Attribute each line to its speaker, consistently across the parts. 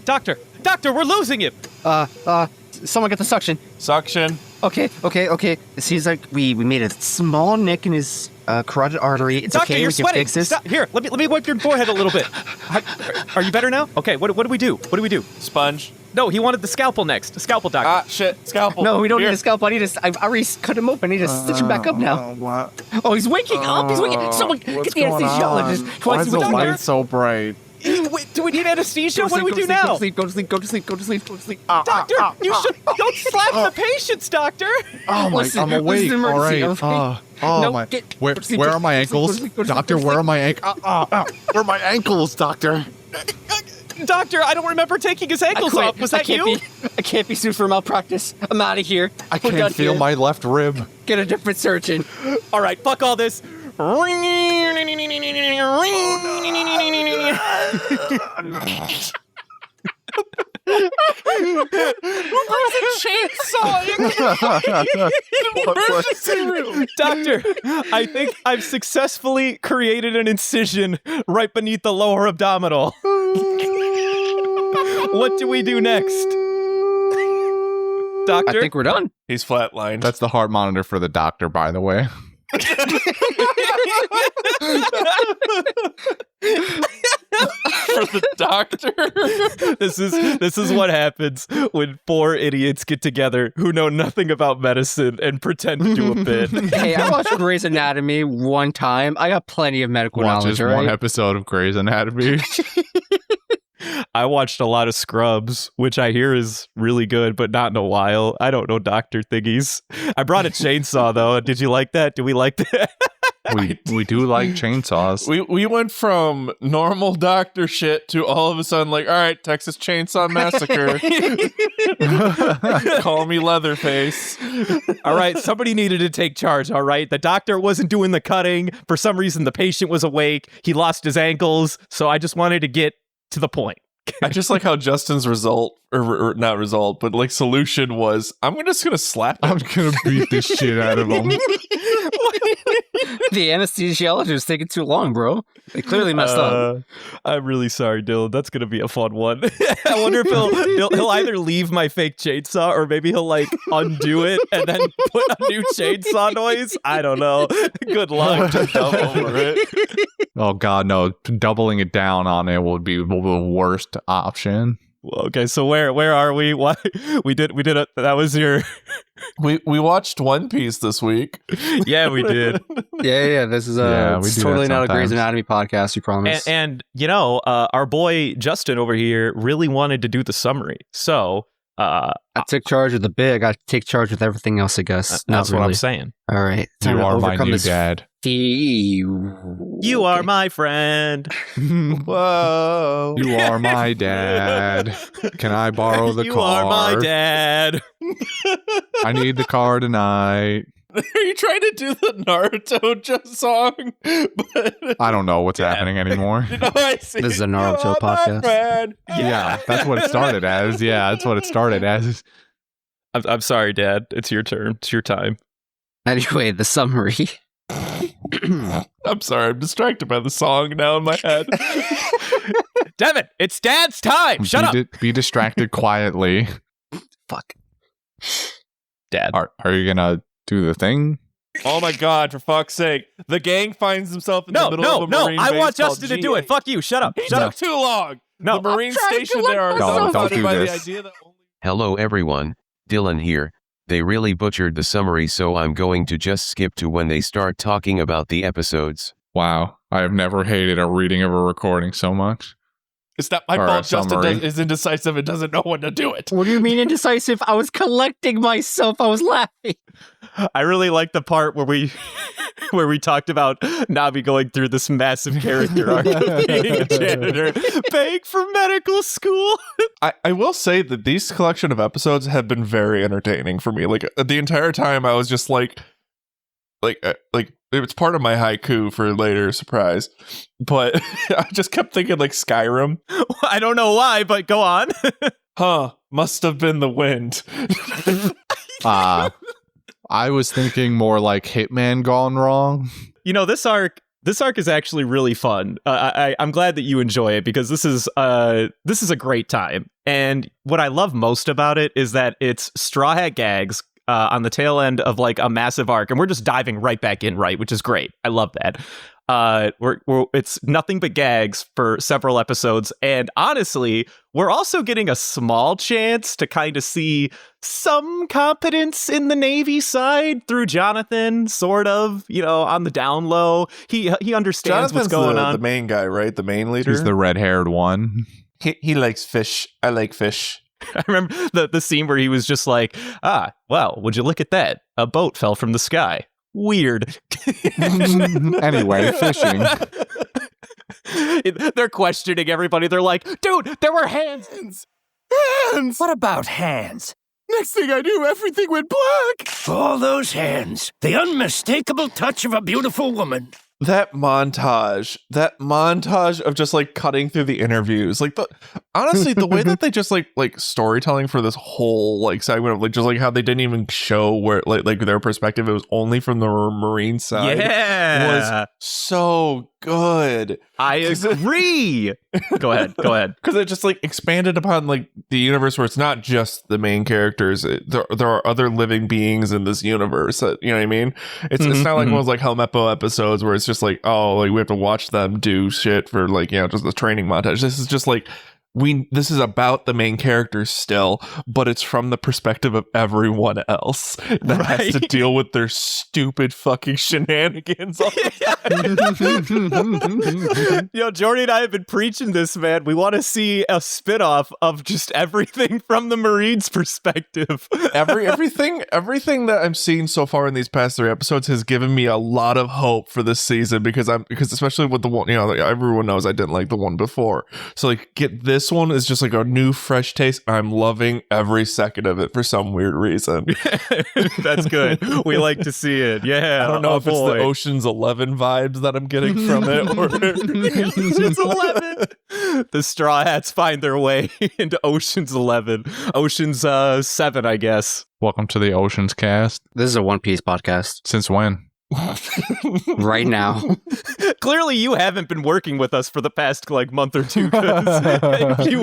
Speaker 1: Doctor, we're losing him.
Speaker 2: Someone get the suction.
Speaker 3: Suction.
Speaker 2: Okay. It seems like we made a small nick in his carotid artery. It's
Speaker 1: Doctor,
Speaker 2: okay.
Speaker 1: you're
Speaker 2: We can
Speaker 1: sweating.
Speaker 2: fix this.
Speaker 1: Stop. Here, let me wipe your forehead a little bit. Are you better now? Okay, what do we do?
Speaker 3: Sponge.
Speaker 1: No, he wanted the scalpel next. The scalpel, doctor.
Speaker 3: Ah, shit. Scalpel.
Speaker 2: No, we don't
Speaker 3: Here.
Speaker 2: need a scalpel. I already cut him open. I need to stitch him back up now.
Speaker 4: What?
Speaker 2: Oh, he's waking up. He's waking. Someone get the anesthesiologist.
Speaker 4: Why is the
Speaker 1: Doctor?
Speaker 4: light so bright?
Speaker 1: Wait, do we need anesthesia? What do we do
Speaker 2: Go
Speaker 1: now?
Speaker 2: to sleep. Go to sleep.
Speaker 1: Doctor, you should don't slap the patients, doctor.
Speaker 4: Oh my!
Speaker 2: Listen,
Speaker 4: I'm
Speaker 2: this is
Speaker 4: awake.
Speaker 2: an
Speaker 4: All right.
Speaker 2: emergency, okay?
Speaker 4: Oh
Speaker 2: No,
Speaker 4: my!
Speaker 2: get-
Speaker 4: Where
Speaker 2: go to sleep,
Speaker 4: where
Speaker 2: go
Speaker 4: are my
Speaker 2: to sleep, go to
Speaker 4: ankles,
Speaker 2: sleep, go to sleep,
Speaker 4: doctor?
Speaker 2: go to
Speaker 4: Where are
Speaker 2: sleep.
Speaker 4: my ankles? Where are my ankles, doctor?
Speaker 1: Doctor, I don't remember taking his ankles off. Was that you?
Speaker 2: I can't be sued for malpractice. I'm out of here.
Speaker 4: I
Speaker 2: We're done
Speaker 4: can't feel
Speaker 2: here.
Speaker 4: my left rib.
Speaker 2: Get a different surgeon.
Speaker 1: All right, fuck all this. Doctor, I think I've successfully created an incision right beneath the lower abdominal. What do we do next? Doctor?
Speaker 2: I think we're done.
Speaker 3: He's flatlined.
Speaker 4: That's the heart monitor for the doctor, by the way.
Speaker 3: For the doctor.
Speaker 1: This is what happens when four idiots get together who know nothing about medicine and pretend to do a bit.
Speaker 2: Hey, I watched Grey's Anatomy one time. I got plenty of medical
Speaker 4: Watches
Speaker 2: knowledge, all
Speaker 4: one
Speaker 2: right?
Speaker 4: episode of Grey's Anatomy.
Speaker 1: I watched a lot of Scrubs, which I hear is really good, but not in a while. I don't know doctor thingies. I brought a chainsaw, though. Did you like that? Do we like that?
Speaker 4: we do like chainsaws.
Speaker 3: We went from normal doctor shit to all of a sudden like, all right, Texas Chainsaw Massacre. Call me Leatherface.
Speaker 1: All right, somebody needed to take charge, all right? The doctor wasn't doing the cutting. For some reason, the patient was awake. He lost his ankles, so I just wanted to get to the point.
Speaker 3: I just like how Justin's result, or not result, but like solution was, I'm just gonna slap him.
Speaker 4: I'm gonna beat the shit out of him.
Speaker 2: The anesthesiologist is taking too long, bro. They clearly messed up.
Speaker 1: I'm really sorry, Dylan. That's gonna be a fun one. I wonder if he'll either leave my fake chainsaw or maybe he'll like undo it and then put a new chainsaw noise. I don't know. Good luck.
Speaker 3: Jump over it.
Speaker 4: Oh god, no! Doubling it down on it would be the worst option.
Speaker 1: Well, okay, so where are we? Why we did it? That was your.
Speaker 3: We watched One Piece this week.
Speaker 1: Yeah, we did.
Speaker 2: Yeah. This is
Speaker 4: Yeah, we
Speaker 2: it's
Speaker 4: do
Speaker 2: totally
Speaker 4: that
Speaker 2: not a Grey's
Speaker 4: sometimes.
Speaker 2: Anatomy podcast. We promise.
Speaker 1: And you know, our boy Justin over here really wanted to do the summary, so
Speaker 2: I took charge of the big. I take charge with everything else, I guess. Not
Speaker 1: that's what I'm
Speaker 2: really.
Speaker 1: saying.
Speaker 2: All right. Time
Speaker 4: You
Speaker 2: to
Speaker 4: are my
Speaker 2: overcome
Speaker 4: new
Speaker 2: this
Speaker 4: dad.
Speaker 1: You are my friend.
Speaker 3: Whoa.
Speaker 4: You are my dad. Can I borrow the
Speaker 1: you
Speaker 4: car?
Speaker 1: are my dad.
Speaker 4: I need the car tonight.
Speaker 3: Are you trying to do the Naruto song? But
Speaker 4: I don't know what's happening anymore.
Speaker 3: you know, I see.
Speaker 2: This is a Naruto
Speaker 3: You are my
Speaker 2: podcast.
Speaker 3: friend.
Speaker 4: Yeah, that's what it started as. Yeah, that's what it started as.
Speaker 1: I'm sorry, Dad. It's your turn. It's your time.
Speaker 2: Anyway, the summary.
Speaker 3: I'm sorry, I'm distracted by the song now in my head.
Speaker 1: Devin, it's Dad's time. Shut up,
Speaker 4: Be distracted quietly.
Speaker 2: Fuck.
Speaker 1: Dad.
Speaker 4: Are you gonna do the thing?
Speaker 3: Oh my god, for fuck's sake. The gang finds himself in the middle of a marine
Speaker 1: I
Speaker 3: base
Speaker 1: want
Speaker 3: called
Speaker 1: Justin to do it.
Speaker 3: G-8.
Speaker 1: Fuck you. Shut up.
Speaker 3: He
Speaker 1: Shut up.
Speaker 3: took too long.
Speaker 1: No,
Speaker 3: the Marine
Speaker 2: trying to
Speaker 3: station
Speaker 2: let
Speaker 3: there are
Speaker 2: myself
Speaker 4: No, don't
Speaker 3: dumbfounded
Speaker 4: do
Speaker 3: by the
Speaker 4: this.
Speaker 3: idea that only
Speaker 5: Hello everyone, Dylan here. They really butchered the summary, so I'm going to just skip to when they start talking about the episodes.
Speaker 4: Wow, I have never hated a reading of a recording so much.
Speaker 3: it's not my
Speaker 4: Or a
Speaker 3: fault Justin
Speaker 4: summary.
Speaker 3: is indecisive and doesn't know when to do it.
Speaker 2: What do you mean indecisive? I was collecting myself. I was laughing.
Speaker 1: I really like the part where we where we talked about Nabi going through this massive character arc of being a janitor, paying for medical school.
Speaker 3: I will say that these collection of episodes have been very entertaining for me. Like the entire time I was just like it's part of my haiku for later surprise. But I just kept thinking like Skyrim.
Speaker 1: I don't know why, but go on.
Speaker 3: Huh, must have been the wind.
Speaker 4: I was thinking more like Hitman gone wrong.
Speaker 1: You know, this arc This arc is actually really fun. I'm glad that you enjoy it because this is a great time. And what I love most about it is that it's Straw Hat gags on the tail end of like a massive arc, and we're just diving right back in, right, which is great. I love that. It's nothing but gags for several episodes, and honestly, we're also getting a small chance to kind of see some competence in the Navy side through Jonathan, sort of, on the down low. He understands what's going on.
Speaker 3: The main guy, right? The main leader.
Speaker 4: He's the red-haired one.
Speaker 3: He likes fish. I like fish.
Speaker 1: I remember the scene where he was just like, well, would you look at that? A boat fell from the sky. Weird.
Speaker 4: Anyway, fishing.
Speaker 1: They're questioning everybody. They're like, dude, there were hands.
Speaker 6: Hands! What about hands?
Speaker 3: Next thing I knew, everything went black.
Speaker 6: All those hands. The unmistakable touch of a beautiful woman.
Speaker 3: That montage of just like cutting through the interviews, like honestly, the way that they just like storytelling for this whole like segment of like just like how they didn't even show where like their perspective, it was only from the Marine side.
Speaker 1: Yeah,
Speaker 3: was so good.
Speaker 1: I agree. Go ahead.
Speaker 3: Because it just like expanded upon like the universe where it's not just the main characters. There are other living beings in this universe. You know what I mean? It's not like one of those like Helmeppo episodes where it's just like, oh, like we have to watch them do shit for like, just the training montage. This is just like this is about the main characters still, but it's from the perspective of everyone else that has to deal with their stupid fucking shenanigans all the time.
Speaker 1: Jordy and I have been preaching this, man. We want to see a spinoff of just everything from the Marines' perspective.
Speaker 3: everything that I'm seeing so far in these past 3 episodes has given me a lot of hope for this season because especially with the one, like everyone knows I didn't like the one before. So like get this one is just like a new fresh taste. I'm loving every second of it for some weird reason.
Speaker 1: That's good. We like to see it. Yeah.
Speaker 3: I don't know if it's the Ocean's 11 vibes that I'm getting from it or
Speaker 1: Ocean's 11. The Straw Hats find their way into Ocean's 11. Ocean's 7, I guess.
Speaker 4: Welcome to the Oceans cast.
Speaker 2: This is a One Piece podcast.
Speaker 4: Since when?
Speaker 2: Right now.
Speaker 1: Clearly you haven't been working with us for the past like month or two, because you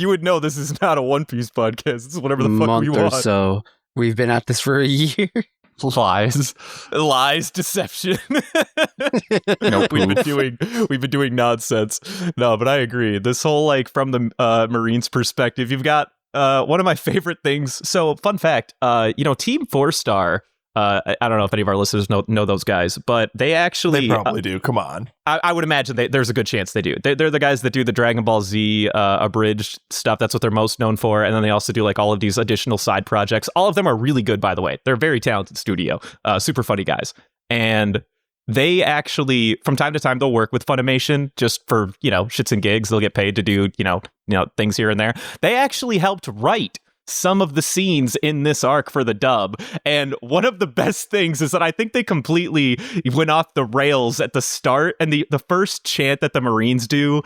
Speaker 1: would know this is not a One Piece podcast. This is whatever the fuck we want.
Speaker 2: Month or so. We've been at this for a year.
Speaker 1: Lies, deception.
Speaker 4: Nope.
Speaker 1: We've been doing nonsense. No, but I agree. This whole like from the Marines perspective, you've got one of my favorite things. So fun fact, Team 4-Star. I don't know if any of our listeners know those guys, but they
Speaker 3: probably do. Come on.
Speaker 1: I would imagine there's a good chance they do. They're the guys that do the Dragon Ball Z abridged stuff. That's what they're most known for. And then they also do like all of these additional side projects. All of them are really good, by the way. They're a very talented studio, super funny guys. And they actually, from time to time, they'll work with Funimation just for, shits and gigs. They'll get paid to do, things here and there. They actually helped write some of the scenes in this arc for the dub, and one of the best things is that I think they completely went off the rails at the start, and the first chant that the Marines do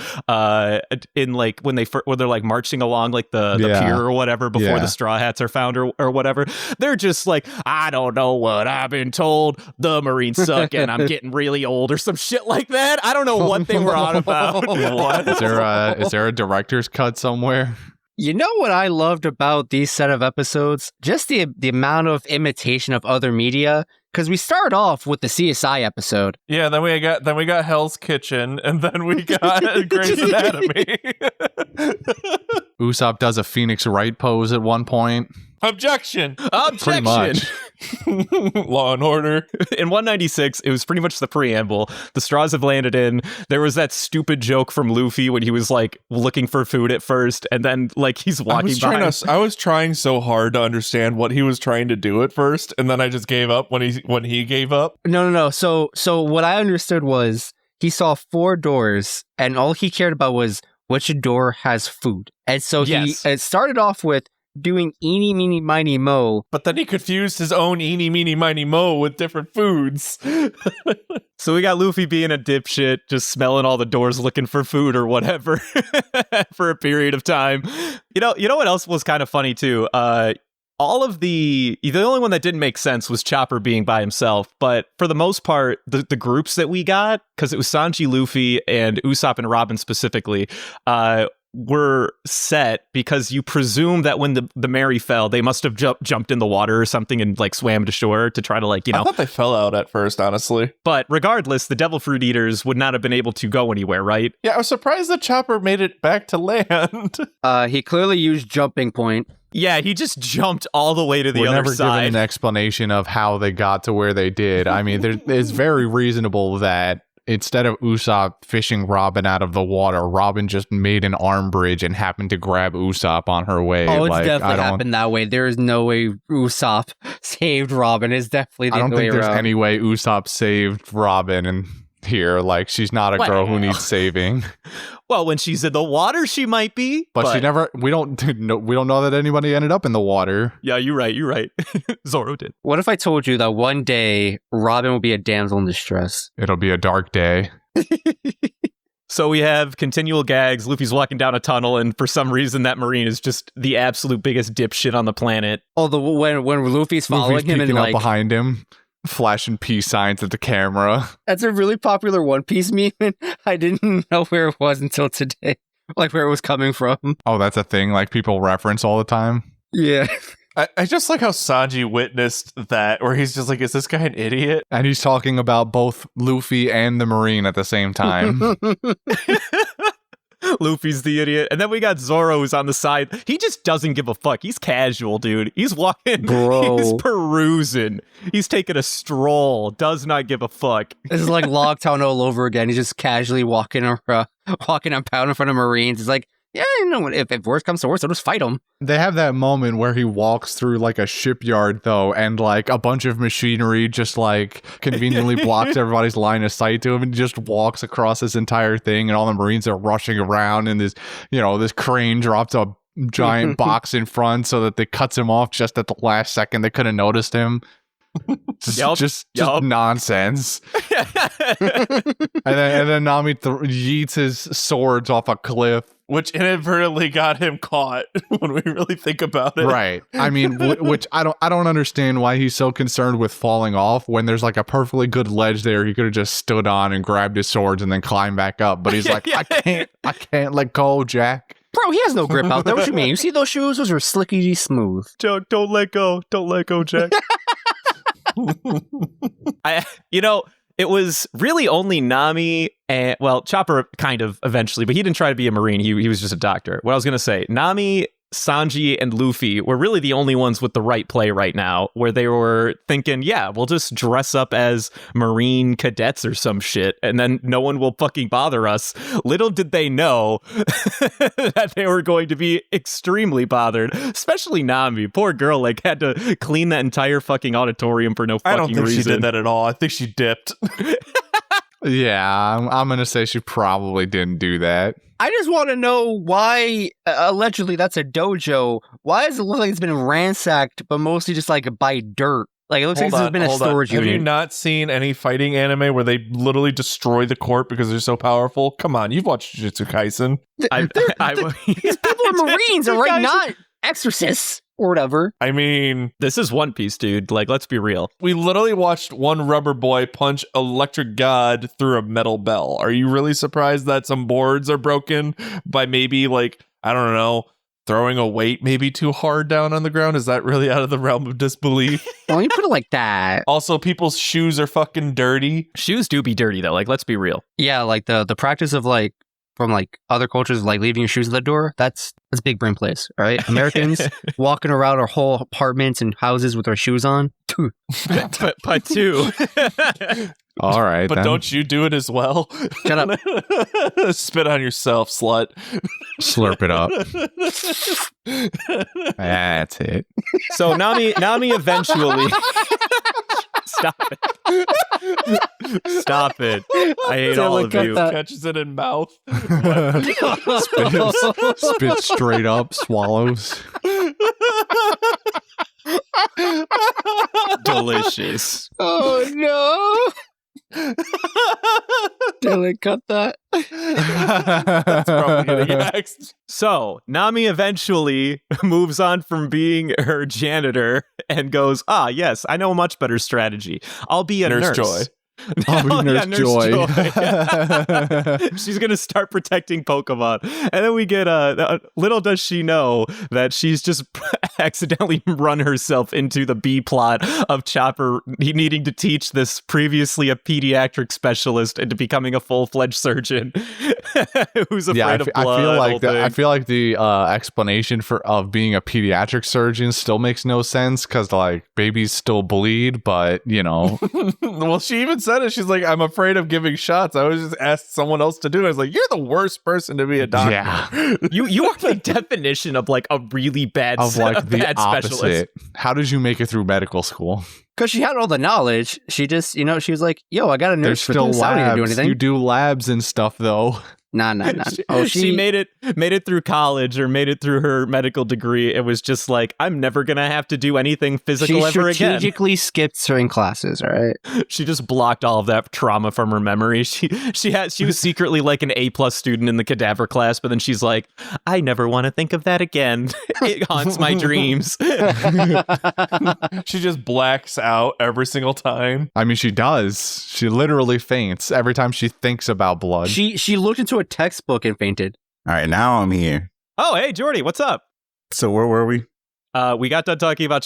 Speaker 1: in like when they're like marching along like the pier or whatever before the Straw Hats are found or whatever, they're just like, I don't know what I've been told, the Marines suck and I'm getting really old or some shit like that. I don't know what they were on about.
Speaker 4: What? Is there a director's cut somewhere?
Speaker 2: You know what I loved about these set of episodes? Just the amount of imitation of other media. Because we start off with the CSI episode.
Speaker 3: Yeah, then we got Hell's Kitchen, and then we got Grey's Anatomy.
Speaker 4: Usopp does a Phoenix Wright pose at one point.
Speaker 3: Objection.
Speaker 4: Pretty much.
Speaker 3: Law and Order.
Speaker 1: In 196, it was pretty much the preamble. The straws have landed in. There was that stupid joke from Luffy when he was like looking for food at first, and then like he's walking by.
Speaker 3: I was trying so hard to understand what he was trying to do at first, and then I just gave up when he gave up.
Speaker 2: No. So what I understood was he saw 4 doors, and all he cared about was which door has food. And so he started off with doing eeny, meeny, miny, mo.
Speaker 3: But then he confused his own eeny, meeny, miny, mo with different foods.
Speaker 1: So we got Luffy being a dipshit, just smelling all the doors looking for food or whatever for a period of time. You know what else was kind of funny too? all of the only one that didn't make sense was Chopper being by himself. But for the most part, the groups that we got, because it was Sanji, Luffy, and Usopp and Robin specifically, were set because you presume that when the Mary fell, they must have jumped in the water or something and like swam to shore to try to like,
Speaker 3: I thought they fell out at first, honestly.
Speaker 1: But regardless, the Devil Fruit Eaters would not have been able to go anywhere, right?
Speaker 3: Yeah, I was surprised that Chopper made it back to land.
Speaker 2: He clearly used jumping point.
Speaker 1: Yeah, he just jumped all the way to the
Speaker 4: We're
Speaker 1: other
Speaker 4: never
Speaker 1: side.
Speaker 4: given an explanation of how they got to where they did. I mean, it's very reasonable that instead of Usopp fishing Robin out of the water, Robin just made an arm bridge and happened to grab Usopp on her way.
Speaker 2: Oh, it's definitely happened that way. There is no way Usopp saved Robin. It's definitely the
Speaker 4: I don't
Speaker 2: other
Speaker 4: think
Speaker 2: way
Speaker 4: there's
Speaker 2: around.
Speaker 4: any way Usopp saved Robin and here. Like, she's not a girl who needs saving.
Speaker 1: Well, when she's in the water, she might be.
Speaker 4: But she never. We don't know that anybody ended up in the water.
Speaker 1: Yeah, you're right. Zoro did.
Speaker 2: What if I told you that one day Robin will be a damsel in distress?
Speaker 4: It'll be a dark day.
Speaker 1: So we have continual gags. Luffy's walking down a tunnel, and for some reason, that Marine is just the absolute biggest dipshit on the planet.
Speaker 2: Oh, when Luffy's following him and
Speaker 4: peeking up
Speaker 2: like
Speaker 4: behind him, flashing peace signs at the camera.
Speaker 2: that's a really popular One Piece meme. And I didn't know where it was until today, like where it was coming from.
Speaker 4: Oh, that's a thing like people reference all the time.
Speaker 2: Yeah.
Speaker 3: I just like how Sanji witnessed that, where he's just like, is this guy an idiot?
Speaker 4: And he's talking about both Luffy and the Marine at the same time.
Speaker 1: Luffy's the idiot. And then we got Zoro who's on the side. He just doesn't give a fuck. He's casual, dude. He's walking.
Speaker 2: Bro.
Speaker 1: He's perusing. He's taking a stroll. Does not give a fuck.
Speaker 2: This is like Logtown all over again. He's just casually walking on pound in front of Marines. He's like, yeah, you know, if worse comes to worse, I'll just fight him.
Speaker 4: They have that moment where he walks through like a shipyard though, and like a bunch of machinery just like conveniently blocks everybody's line of sight to him, and he just walks across this entire thing, and all the Marines are rushing around, and this crane drops a giant box in front so that they cuts him off just at the last second. They could have noticed him. Just nonsense. and then Nami yeets his swords off a cliff,
Speaker 3: Which inadvertently got him caught when we really think about it.
Speaker 4: right? I mean, which I don't understand why he's so concerned with falling off when there's like a perfectly good ledge there. He could have just stood on and grabbed his swords and then climbed back up. But he's like, I can't let go, Jack.
Speaker 2: Bro, he has no grip out there. What you mean? You see those shoes? Those are slickety smooth.
Speaker 1: Joke, don't let go, Jack. It was really only Nami and, well, Chopper kind of eventually, but he didn't try to be a Marine. He was just a doctor. What I was going to say, Nami, Sanji, and Luffy were really the only ones with the right play right now, where they were thinking, yeah, we'll just dress up as Marine cadets or some shit, and then no one will fucking bother us. Little did they know that they were going to be extremely bothered, especially Nami. Poor girl, like, had to clean that entire fucking auditorium for no fucking reason.
Speaker 3: I don't think she did that at all. I think she dipped.
Speaker 4: Yeah, I'm gonna say she probably didn't do that.
Speaker 2: I just want to know why, allegedly, that's a dojo. Why does it look like it's been ransacked, but mostly just like by dirt? Like, it looks like this has been a storage unit.
Speaker 3: Have you not seen any fighting anime where they literally destroy the court because they're so powerful? Come on, you've watched Jujutsu Kaisen.
Speaker 2: These people are Marines, all right? Not exorcists or whatever.
Speaker 3: I mean,
Speaker 1: this is One Piece, dude. Like, let's be real.
Speaker 3: We literally watched one rubber boy punch Electric God through a metal bell. Are you really surprised that some boards are broken by maybe, like, I don't know, throwing a weight maybe too hard down on the ground? Is that really out of the realm of disbelief?
Speaker 2: Well, you put it like that.
Speaker 3: Also, people's shoes are fucking dirty.
Speaker 1: Shoes do be dirty, though. Like, let's be real.
Speaker 2: Yeah, like the practice of like, from like other cultures, like leaving your shoes at the door, that's big brain place, all right? Americans walking around our whole apartments and houses with our shoes on.
Speaker 1: but two.
Speaker 4: All right,
Speaker 3: but
Speaker 4: then.
Speaker 3: Don't you do it as well?
Speaker 2: Shut up.
Speaker 3: Spit on yourself, slut.
Speaker 4: Slurp it up. That's it.
Speaker 1: So Nami eventually. Stop it. I hate all of you.
Speaker 3: Catches it in mouth.
Speaker 4: Spit straight up, swallows.
Speaker 1: Delicious.
Speaker 2: Oh no. Dylan, cut that.
Speaker 3: That's probably getting next.
Speaker 1: So Nami eventually moves on from being her janitor and goes, yes, I know a much better strategy. I'll be a nurse.
Speaker 3: Joy.
Speaker 4: I'll be Nurse Joy.
Speaker 1: She's going to start protecting Pokemon. And then we get, little does she know that she's just accidentally run herself into the B plot of Chopper needing to teach this previously a pediatric specialist into becoming a full-fledged surgeon who's afraid of blood.
Speaker 4: I feel like the explanation of being a pediatric surgeon still makes no sense because like babies still bleed, but you know.
Speaker 3: Well, she even said it. She's like, I'm afraid of giving shots. I was just asked someone else to do it. I was like, you're the worst person to be a doctor.
Speaker 4: Yeah.
Speaker 1: You are the definition of like a really bad the bad
Speaker 4: opposite.
Speaker 1: Specialist.
Speaker 4: How did you make it through medical school?
Speaker 2: Because she had all the knowledge. She just, she was like, yo, I got a nurse for this. I don't need to do anything.
Speaker 4: You do labs and stuff though.
Speaker 2: Nah.
Speaker 1: She made it through college or made it through her medical degree. It was just like, I'm never gonna have to do anything physical ever again.
Speaker 2: She strategically skipped certain classes, all right?
Speaker 1: She just blocked all of that trauma from her memory. She was secretly like an A+ student in the cadaver class, but then she's like, I never want to think of that again. It haunts my dreams.
Speaker 3: She just blacks out every single time.
Speaker 4: I mean, she does. She literally faints every time she thinks about blood.
Speaker 2: She looked into a textbook and fainted.
Speaker 7: All right, now I'm here.
Speaker 1: Oh, hey, Jordy, what's up?
Speaker 7: So where were we?
Speaker 1: We got done talking about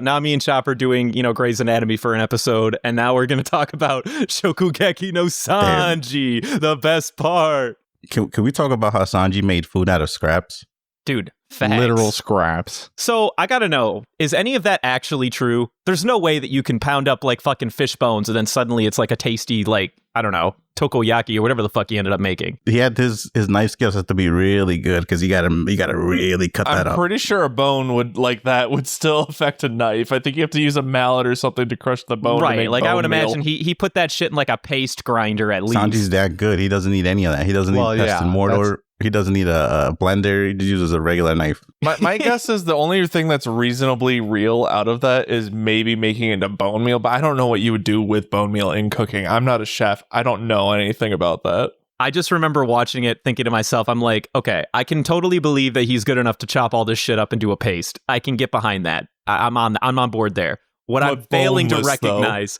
Speaker 1: Nami and Chopper doing, Grey's Anatomy for an episode, and now we're going to talk about Shokugeki no Sanji, the best part.
Speaker 7: Can we talk about how Sanji made food out of scraps?
Speaker 1: Dude, facts.
Speaker 4: Literal scraps.
Speaker 1: So I gotta know, is any of that actually true? There's no way that you can pound up like fucking fish bones and then suddenly it's like a tasty, like, I don't know, takoyaki or whatever the fuck he ended up making.
Speaker 7: He had his knife skills have to be really good because you gotta really cut that up.
Speaker 3: I'm pretty sure a bone would still affect a knife. I think you have to use a mallet or something to crush the bone.
Speaker 1: Right, like I would
Speaker 3: meal.
Speaker 1: imagine he put that shit in like a paste grinder at least.
Speaker 7: Sanji's that good. He doesn't need any of that. He doesn't need pestle and mortar. He doesn't need a blender. He just uses a regular knife.
Speaker 3: My guess is the only thing that's reasonably real out of that is maybe making it into bone meal, but I don't know what you would do with bone meal in cooking. I'm not a chef. I don't know anything about that.
Speaker 1: I just remember watching it thinking to myself, I'm like, okay, I can totally believe that he's good enough to chop all this shit up into a paste. I can get behind that. I'm on board there. What I'm failing to recognize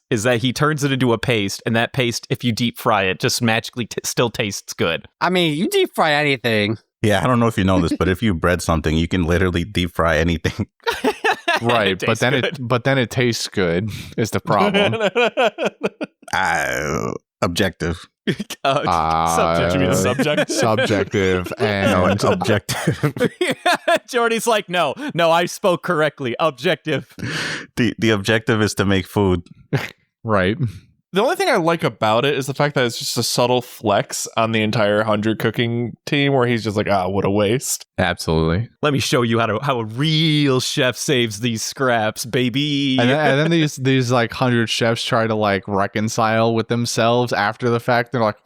Speaker 1: is that he turns it into a paste, and that paste, if you deep fry it, just magically still tastes good.
Speaker 2: I mean, you deep fry anything.
Speaker 7: Yeah, I don't know if you know this, but if you bread something, you can literally deep fry anything.
Speaker 4: Right, but then it tastes good is the problem.
Speaker 7: Objective.
Speaker 1: Subject. You mean subject?
Speaker 4: Subjective and
Speaker 7: no, it's objective.
Speaker 1: Jordy's like, no, I spoke correctly. Objective.
Speaker 7: The objective is to make food.
Speaker 4: Right.
Speaker 3: The only thing I like about it is the fact that it's just a subtle flex on the entire 100 cooking team where he's just like, what a waste.
Speaker 4: Absolutely.
Speaker 1: Let me show you how a real chef saves these scraps, baby.
Speaker 4: And then these like 100 chefs try to like reconcile with themselves after the fact. They're like,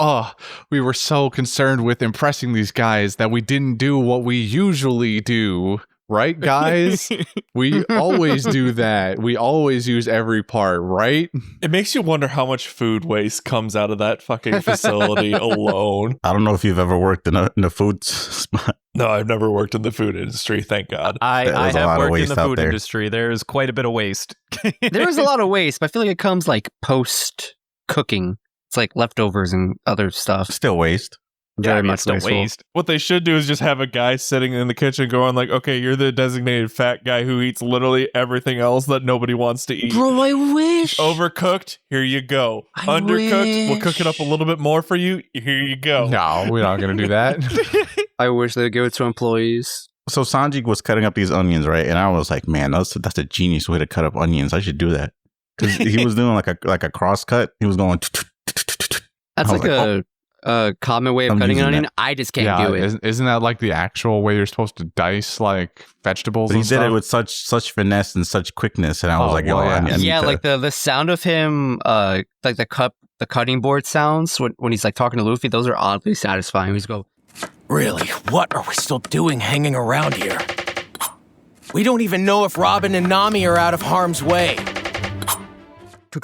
Speaker 4: we were so concerned with impressing these guys that we didn't do what we usually do. Right, guys? We always do that. We always use every part, right?
Speaker 3: It makes you wonder how much food waste comes out of that fucking facility alone.
Speaker 7: I don't know if you've ever worked in a food spot.
Speaker 3: No, I've never worked in the food industry, thank God.
Speaker 1: I have worked in the food industry. There is quite a bit of waste.
Speaker 2: There is a lot of waste, but I feel like it comes like post-cooking. It's like leftovers and other stuff.
Speaker 7: Still waste.
Speaker 2: Very much
Speaker 1: still waste.
Speaker 3: What they should do is just have a guy sitting in the kitchen going like, okay, you're the designated fat guy who eats literally everything else that nobody wants to eat.
Speaker 2: Bro, I wish.
Speaker 3: Overcooked, here you go. Undercooked, we'll cook it up a little bit more for you. Here you go.
Speaker 4: No, we're not going to do that.
Speaker 2: I wish they'd give it to employees.
Speaker 7: So Sanji was cutting up these onions, right? And I was like, man, that's a genius way to cut up onions. I should do that. Because he was doing like a cross cut. He was going.
Speaker 2: That's like a common way of cutting an onion. I just can't do it.
Speaker 4: Isn't that like the actual way you're supposed to dice like vegetables?
Speaker 7: But he
Speaker 4: did
Speaker 7: it with such finesse and such quickness, and I was like,
Speaker 2: like the sound of him, like the cutting board sounds when he's like talking to Luffy. Those are oddly satisfying. He's go,
Speaker 6: really? What are we still doing hanging around here? We don't even know if Robin and Nami are out of harm's way.
Speaker 1: I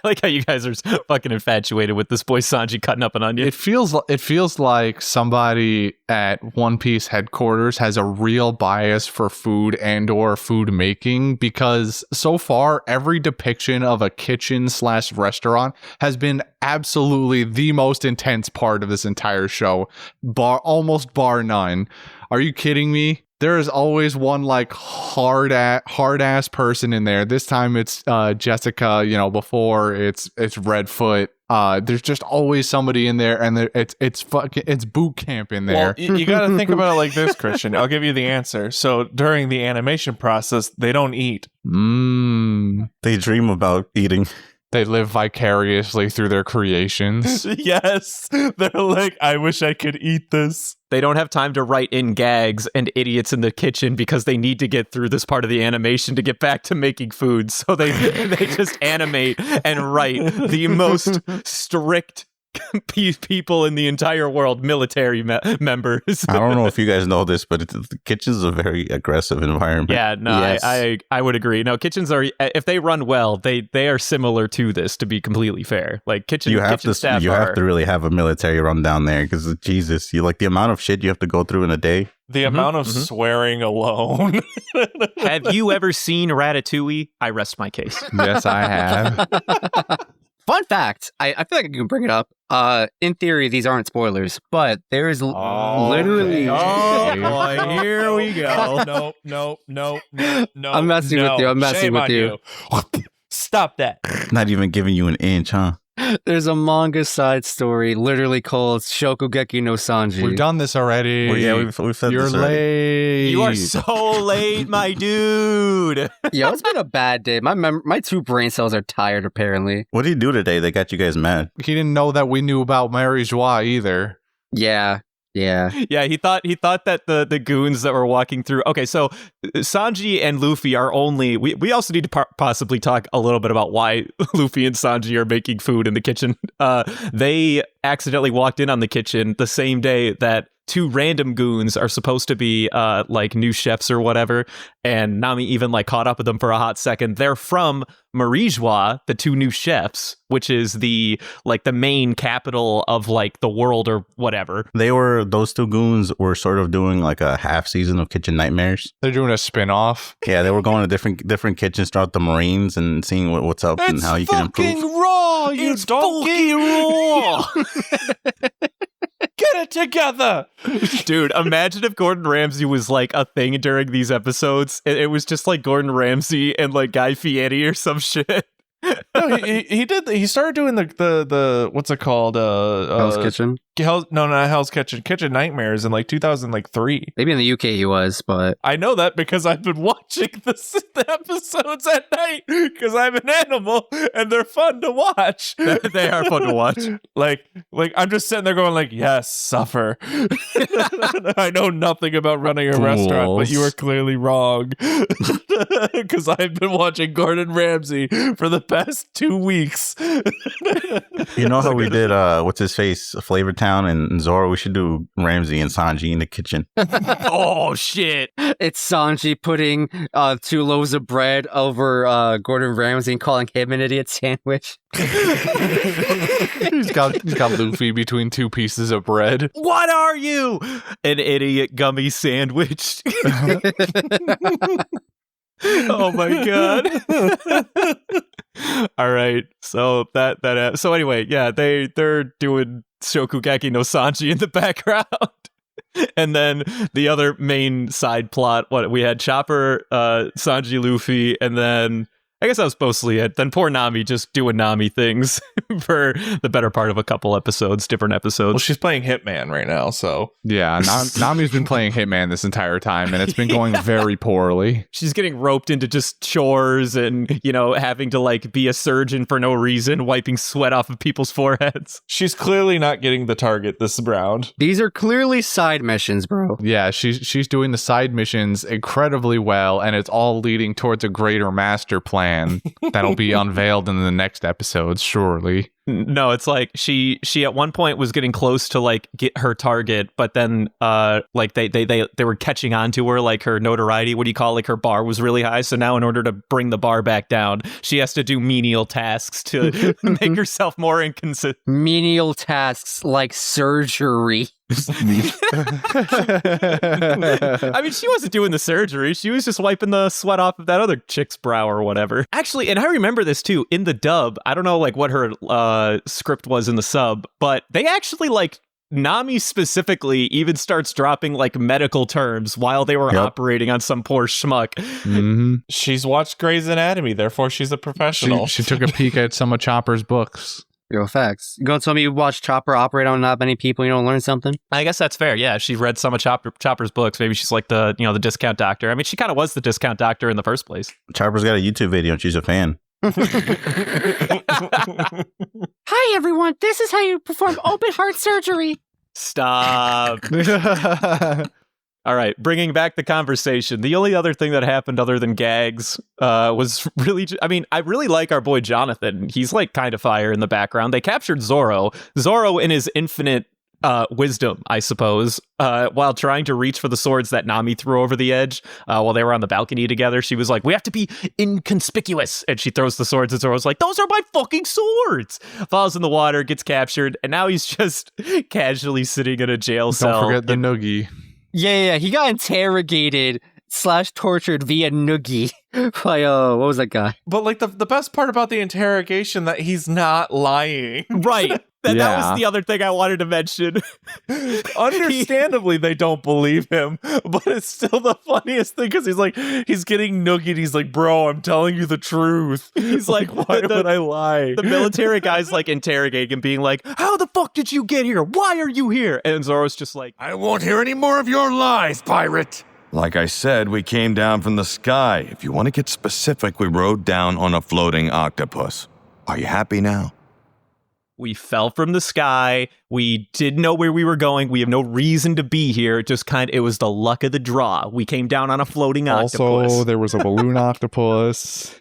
Speaker 1: like how you guys are fucking infatuated with this boy Sanji cutting up an onion.
Speaker 4: It feels like somebody at One Piece headquarters has a real bias for food and or food making, because so far every depiction of a kitchen/restaurant has been absolutely the most intense part of this entire show, almost bar none. Are you kidding me? There is always one like hard ass person in there. This time it's Jessica. Before it's Redfoot. There's just always somebody in there, and it's boot camp in there.
Speaker 3: Well, you got to think about it like this, Christian. I'll give you the answer. So during the animation process, they don't eat.
Speaker 7: They dream about eating.
Speaker 4: They live vicariously through their creations.
Speaker 3: Yes. They're like, I wish I could eat this.
Speaker 1: They don't have time to write in gags and idiots in the kitchen because they need to get through this part of the animation to get back to making food. So they just animate and write the most strict people in the entire world, military members.
Speaker 7: I don't know if you guys know this, but the kitchen's a very aggressive environment.
Speaker 1: Yeah, no, yes. I would agree. No, kitchens are, if they run well, they are similar to this, to be completely fair. Like kitchen staff have
Speaker 7: to really have a military run down there, because Jesus, the amount of shit you have to go through in a day.
Speaker 3: The amount of swearing alone.
Speaker 1: Have you ever seen Ratatouille? I rest my case.
Speaker 4: Yes, I have.
Speaker 2: Fun fact, I feel like I can bring it up. In theory, these aren't spoilers, but there is literally...
Speaker 1: Oh, boy, here we go.
Speaker 3: No.
Speaker 2: I'm messing with you.
Speaker 3: Stop that.
Speaker 7: Not even giving you an inch, huh?
Speaker 2: There's a manga side story literally called Shokugeki no Sanji.
Speaker 4: We've done this already.
Speaker 7: Well, yeah, we've said
Speaker 4: You're
Speaker 7: this already.
Speaker 4: late.
Speaker 1: You are so late, my dude.
Speaker 2: Yo, it's been a bad day. My two brain cells are tired, apparently.
Speaker 7: What did he do today that got you guys mad?
Speaker 4: He didn't know that we knew about Mary Joie either.
Speaker 2: Yeah.
Speaker 1: He thought that the goons that were walking through. Okay, so Sanji and Luffy are only. We also need to possibly talk a little bit about why Luffy and Sanji are making food in the kitchen. They accidentally walked in on the kitchen the same day that two random goons are supposed to be like new chefs or whatever, and Nami even like caught up with them for a hot second. They're from Marijois, the two new chefs, which is the main capital of like the world or whatever.
Speaker 7: Those two goons were sort of doing like a half season of Kitchen Nightmares.
Speaker 4: They're doing a spin-off.
Speaker 7: Yeah, they were going to different kitchens throughout the Marines and seeing what's up and how you can improve.
Speaker 3: It's fucking raw, you donkey! Raw! Get it together!
Speaker 1: Dude, imagine if Gordon Ramsay was like a thing during these episodes. It was just like Gordon Ramsay and like Guy Fieri or some shit.
Speaker 3: No, he started doing the what's it called?
Speaker 2: Hell's Kitchen?
Speaker 3: Not Hell's Kitchen. Kitchen Nightmares in like 2003.
Speaker 2: Maybe in the UK he was, but
Speaker 3: I know that because I've been watching the episodes at night because I'm an animal and they're fun to watch.
Speaker 1: They are fun to watch.
Speaker 3: Like I'm just sitting there going like, yes, suffer. I know nothing about running a restaurant, but you are clearly wrong because I've been watching Gordon Ramsay for the past 2 weeks.
Speaker 7: You know how we did what's his face, Flavor Town and Zoro? We should do Ramsay and Sanji in the kitchen.
Speaker 1: Oh shit.
Speaker 2: It's Sanji putting 2 loaves of bread over Gordon Ramsay and calling him an idiot sandwich.
Speaker 4: He's got Luffy between 2 pieces of bread.
Speaker 1: What are you? An idiot gummy sandwich. Oh my god. All right. So so anyway, yeah, they're doing Shokugeki no Sanji in the background. And then the other main side plot, we had Chopper, Sanji, Luffy, and then I guess that was mostly it. Then poor Nami just doing Nami things for the better part of a couple episodes, different episodes.
Speaker 3: Well, she's playing Hitman right now, so.
Speaker 4: Yeah, Nami's been playing Hitman this entire time, and it's been going very poorly.
Speaker 1: She's getting roped into just chores and, having to, like, be a surgeon for no reason, wiping sweat off of people's foreheads.
Speaker 3: She's clearly not getting the target this round.
Speaker 2: These are clearly side missions, bro.
Speaker 4: Yeah, she's doing the side missions incredibly well, and it's all leading towards a greater master plan that'll be unveiled in the next episodes, surely.
Speaker 1: No, it's like she at one point was getting close to like get her target, but then like they were catching on to her, like her notoriety, what do you call it? Like her bar was really high. So now in order to bring the bar back down, she has to do menial tasks to make herself more inconsistent.
Speaker 2: Menial tasks like surgery.
Speaker 1: I mean, she wasn't doing the surgery. She was just wiping the sweat off of that other chick's brow or whatever. Actually, and I remember this too, in the dub, I don't know like what her script was in the sub, but they actually like Nami specifically even starts dropping like medical terms while they were operating on some poor schmuck.
Speaker 4: Mm-hmm.
Speaker 3: She's watched Grey's Anatomy, therefore she's a professional.
Speaker 4: She took a peek at some of Chopper's books.
Speaker 2: Real facts. You gonna tell me you watch Chopper operate on not many people, you don't learn something?
Speaker 1: I guess that's fair. Yeah, she read some of Chopper's books. Maybe she's like the the discount doctor. I mean, she kind of was the discount doctor in the first place.
Speaker 7: Chopper's got a YouTube video and she's a fan.
Speaker 2: Hi everyone, this is how you perform open heart surgery.
Speaker 1: Stop. All right, bringing back the conversation. The only other thing that happened other than gags was really... I really like our boy Jonathan. He's like kind of fire in the background. They captured Zoro. Zoro in his infinite wisdom, I suppose, while trying to reach for the swords that Nami threw over the edge while they were on the balcony together. She was like, we have to be inconspicuous. And she throws the swords and Zoro's like, those are my fucking swords. Falls in the water, gets captured, and now he's just casually sitting in a jail cell.
Speaker 4: Don't forget the noogie.
Speaker 2: Yeah, he got interrogated / tortured via noogie by, what was that guy?
Speaker 3: But like the best part about the interrogation that he's not lying.
Speaker 1: Right. That was the other thing I wanted to mention.
Speaker 3: Understandably, they don't believe him, but it's still the funniest thing because he's getting noogied. He's like, bro, I'm telling you the truth. He's like, why would I lie?
Speaker 1: The military guy's like interrogating him, being like, how the fuck did you get here? Why are you here? And Zoro's just like,
Speaker 6: I won't hear any more of your lies, pirate.
Speaker 8: Like I said, we came down from the sky. If you want to get specific, we rode down on a floating octopus. Are you happy now?
Speaker 1: we fell from the sky. We didn't know where we were going. We have no reason to be here. It was the luck of the draw. We came down on a floating octopus.
Speaker 4: Also, there was a balloon octopus.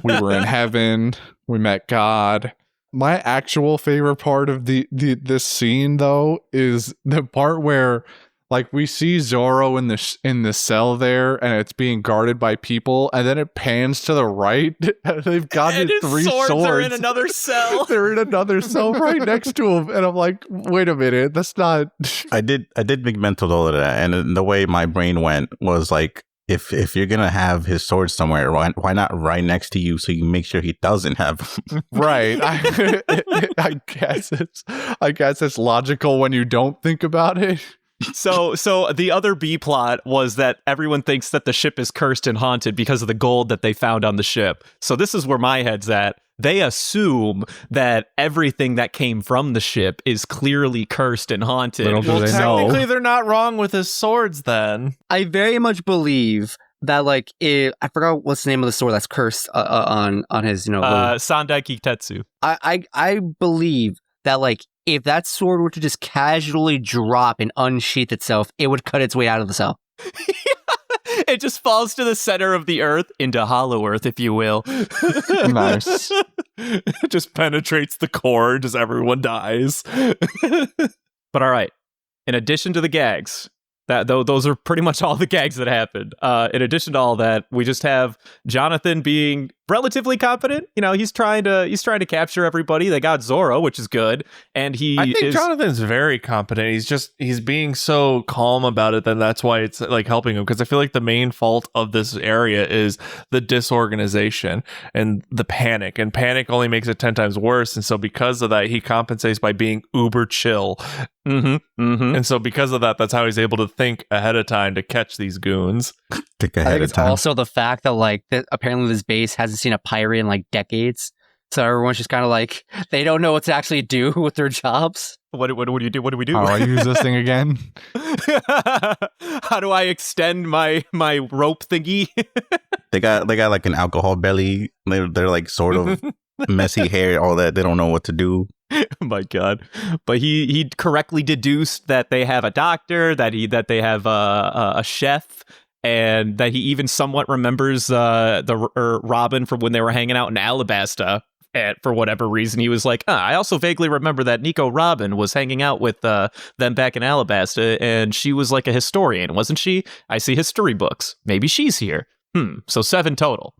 Speaker 4: We were in heaven. We met God. My actual favorite part of this scene, though, is the part where, like, we see Zoro in the cell there, and it's being guarded by people, and then it pans to the right. And they've got his three swords.
Speaker 1: Are in another cell.
Speaker 4: They're in another cell right next to him, and I'm like, wait a minute, that's not.
Speaker 7: I did make mental note of that, and the way my brain went was like, if you're gonna have his sword somewhere, why not right next to you so you make sure he doesn't have them?
Speaker 4: Right. I guess it's logical when you don't think about it.
Speaker 1: So the other B plot was that everyone thinks that the ship is cursed and haunted because of the gold that they found on the ship. So this is where my head's at. They assume that everything that came from the ship is clearly cursed and haunted.
Speaker 3: Well, technically, they're not wrong with his swords then.
Speaker 2: I very much believe that, like, I forgot what's the name of the sword that's cursed on his,
Speaker 1: Sandai Kitetsu.
Speaker 2: I believe that, like, if that sword were to just casually drop and unsheath itself, it would cut its way out of the cell.
Speaker 1: It just falls to the center of the earth, into hollow earth, if you will.
Speaker 4: Nice.
Speaker 3: It just penetrates the core as everyone dies.
Speaker 1: But all right, in addition to the gags, those are pretty much all the gags that happened. In addition to all that, we just have Jonathan being relatively competent. He's trying to capture everybody. They got Zoro, which is good, and
Speaker 3: I think Jonathan's very competent. He's being so calm about it, then that's why it's like helping him. Because I feel like the main fault of this area is the disorganization and the panic, and panic only makes it 10 times worse. And so because of that, he compensates by being uber chill. And so because of that, that's how he's able to think ahead of time to catch these goons.
Speaker 2: I think it's also the fact that apparently this base hasn't seen a pirate in like decades, so everyone's just kind of like they don't know what to actually do with their jobs.
Speaker 1: What do you do? What do we do?
Speaker 4: How do I use this thing again?
Speaker 1: How do I extend my rope thingy?
Speaker 7: They got like an alcohol belly. They're like sort of messy hair, all that. They don't know what to do.
Speaker 1: Oh my God. But he correctly deduced that they have a doctor, that they have a chef, and that he even somewhat remembers Robin from when they were hanging out in Alabasta And for whatever reason, he was like, I also vaguely remember that Nico Robin was hanging out with them back in Alabasta, and she was like a historian, wasn't she? I see history books. Maybe she's here. So 7 total.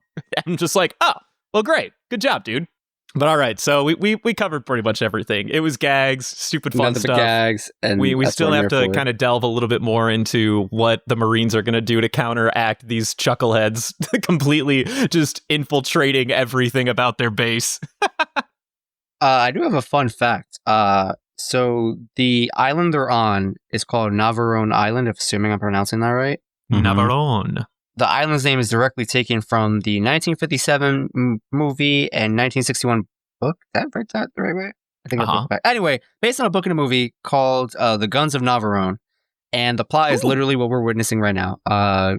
Speaker 1: I'm just like, oh, well, great. Good job, dude. But all right, so we covered pretty much everything. It was gags, stupid fun stuff.
Speaker 2: Gags, and
Speaker 1: we still have to kind of delve a little bit more into what the Marines are going to do to counteract these chuckleheads completely just infiltrating everything about their base.
Speaker 2: I do have a fun fact. So the island they're on is called Navarone Island, if assuming I'm pronouncing that right.
Speaker 1: Navarone.
Speaker 2: The island's name is directly taken from the 1957 movie and 1961 book. Did I write that the right way? I think I back. Anyway, based on a book and a movie called The Guns of Navarone. And the plot is literally what we're witnessing right now.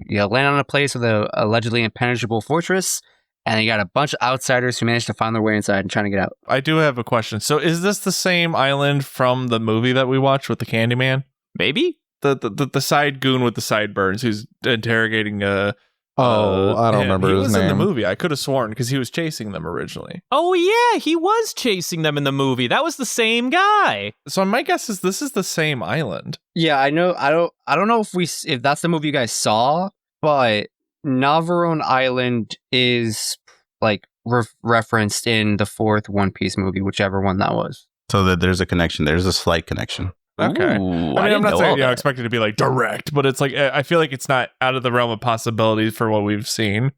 Speaker 2: You land on a place with a allegedly impenetrable fortress, and you got a bunch of outsiders who managed to find their way inside and trying to get out.
Speaker 3: I do have a question. So is this the same island from the movie that we watched with the Candyman?
Speaker 1: Maybe?
Speaker 3: The side goon with the sideburns who's interrogating
Speaker 4: I don't remember his name.
Speaker 3: He was in the movie. I could have sworn because he was chasing them originally.
Speaker 1: Oh yeah, he was chasing them in the movie. That was the same guy.
Speaker 3: So my guess is this is the same island.
Speaker 2: Yeah, I know. I don't know if that's the movie you guys saw, but Navarone Island is like referenced in the 4th One Piece movie, whichever one that was.
Speaker 7: So that there's a connection. There's a slight connection.
Speaker 3: Okay.
Speaker 1: Ooh,
Speaker 3: I'm not saying expect it to be like direct, but it's like I feel like it's not out of the realm of possibilities for what we've seen.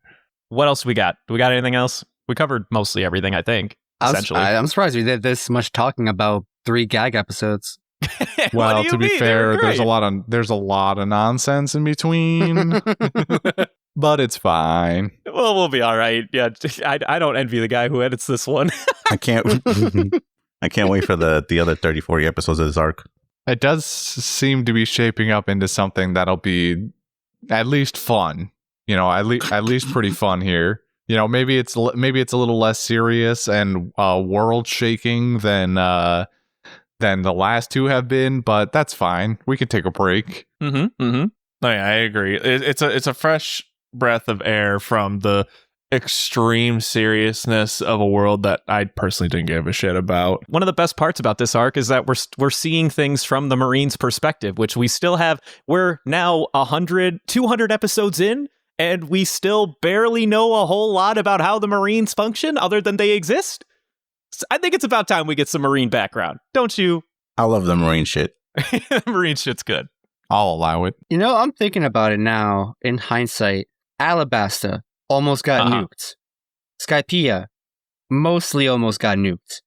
Speaker 1: What else we got? Do we got anything else? We covered mostly everything, I think. Essentially,
Speaker 2: I'm surprised we did this much talking about 3 gag episodes.
Speaker 4: Well, to be fair, there's a lot of nonsense in between, but it's fine.
Speaker 1: Well, we'll be all right. Yeah, I don't envy the guy who edits this one.
Speaker 7: I can't wait for the other 30, 40 episodes of this arc.
Speaker 4: It does seem to be shaping up into something that'll be at least fun. At least pretty fun here. Maybe it's a little less serious and world shaking than the last 2 have been, but that's fine. We can take a break.
Speaker 3: Oh, yeah, I agree. It's a fresh breath of air from the extreme seriousness of a world that I personally didn't give a shit about.
Speaker 1: One of the best parts about this arc is that we're seeing things from the Marines' perspective, which we still have. We're now 200 episodes in, and we still barely know a whole lot about how the Marines function other than they exist. So I think it's about time we get some Marine background, don't you?
Speaker 7: I love the Marine shit.
Speaker 1: Marine shit's good.
Speaker 4: I'll allow it.
Speaker 2: I'm thinking about it now in hindsight. Alabasta almost got nuked. Skypiea mostly almost got nuked.